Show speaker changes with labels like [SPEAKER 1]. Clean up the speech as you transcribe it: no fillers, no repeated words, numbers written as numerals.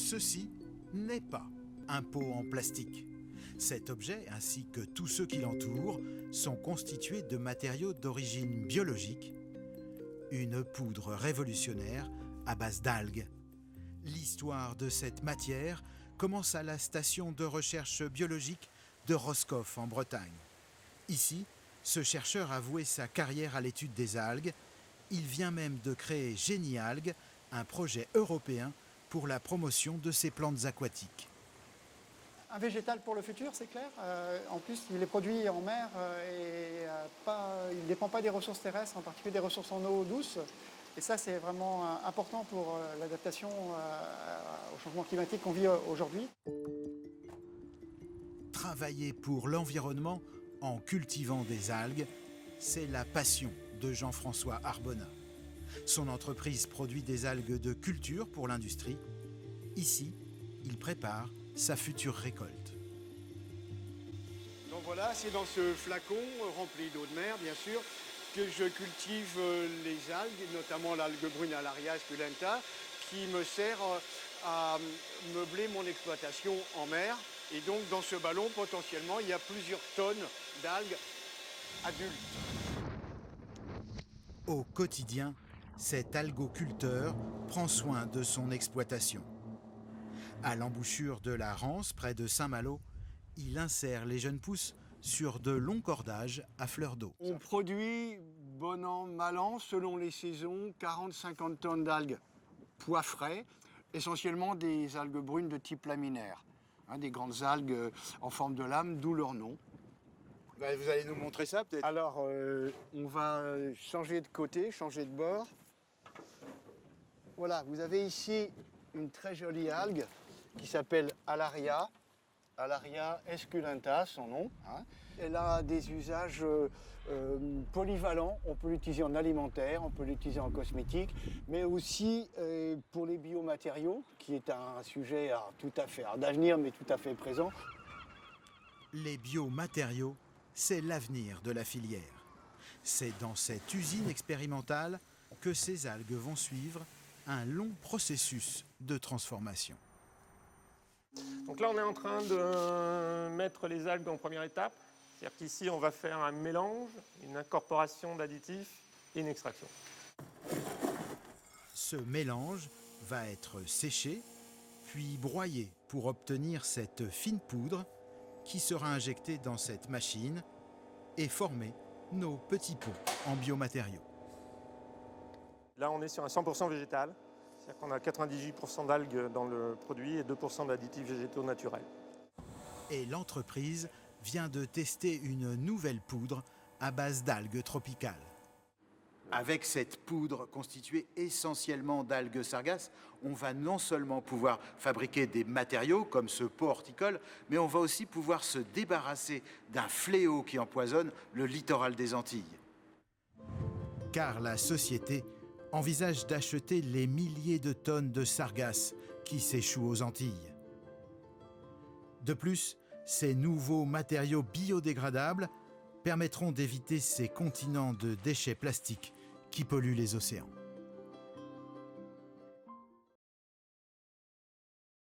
[SPEAKER 1] ceci n'est pas un pot en plastique. Cet objet, ainsi que tous ceux qui l'entourent, sont constitués de matériaux d'origine biologique, une poudre révolutionnaire à base d'algues. L'histoire de cette matière commence à la station de recherche biologique de Roscoff en Bretagne. Ici, ce chercheur a voué sa carrière à l'étude des algues. Il vient même de créer Génie Algues, un projet européen pour la promotion de ces plantes aquatiques.
[SPEAKER 2] Un végétal pour le futur, c'est clair. En plus, il est produit en mer il ne dépend pas des ressources terrestres, en particulier des ressources en eau douce. Et ça, c'est vraiment important pour l'adaptation au changement climatique qu'on vit aujourd'hui.
[SPEAKER 1] Travailler pour l'environnement en cultivant des algues, c'est la passion de Jean-François Arbonnat. Son entreprise produit des algues de culture pour l'industrie. Ici, il prépare sa future récolte.
[SPEAKER 3] Donc voilà, c'est dans ce flacon rempli d'eau de mer, bien sûr, que je cultive les algues, notamment l'algue brune Alaria esculenta, qui me sert à meubler mon exploitation en mer. Et donc dans ce ballon, potentiellement, il y a plusieurs tonnes d'algues adultes.
[SPEAKER 1] Au quotidien, cet algoculteur prend soin de son exploitation. À l'embouchure de la Rance, près de Saint-Malo, il insère les jeunes pousses sur de longs cordages à fleur d'eau.
[SPEAKER 3] On produit, bon an, mal an, selon les saisons, 40-50 tonnes d'algues pois frais, essentiellement des algues brunes de type laminaire, des grandes algues en forme de lame, d'où leur nom.
[SPEAKER 4] Vous allez nous montrer ça peut-être?
[SPEAKER 3] Alors, on va changer de côté, changer de bord. Voilà, vous avez ici une très jolie algue qui s'appelle Alaria. Alaria esculenta, son nom. Elle a des usages polyvalents. On peut l'utiliser en alimentaire, on peut l'utiliser en cosmétique, mais aussi pour les biomatériaux, qui est un sujet tout à fait d'avenir, mais tout à fait présent.
[SPEAKER 1] Les biomatériaux, c'est l'avenir de la filière. C'est dans cette usine expérimentale que ces algues vont suivre un long processus de transformation.
[SPEAKER 5] Donc là, on est en train de mettre les algues en première étape. C'est-à-dire qu'ici, on va faire un mélange, une incorporation d'additifs et une extraction.
[SPEAKER 1] Ce mélange va être séché, puis broyé pour obtenir cette fine poudre qui sera injectée dans cette machine et former nos petits pots en biomatériaux.
[SPEAKER 5] Là, on est sur un 100% végétal. C'est-à-dire qu'on a 98% d'algues dans le produit et 2% d'additifs végétaux naturels.
[SPEAKER 1] Et l'entreprise vient de tester une nouvelle poudre à base d'algues tropicales. Avec cette poudre constituée essentiellement d'algues sargasses, on va non seulement pouvoir fabriquer des matériaux comme ce pot horticole, mais on va aussi pouvoir se débarrasser d'un fléau qui empoisonne le littoral des Antilles. Car la société envisage d'acheter les milliers de tonnes de sargasses qui s'échouent aux Antilles. De plus, ces nouveaux matériaux biodégradables permettront d'éviter ces continents de déchets plastiques qui polluent les océans.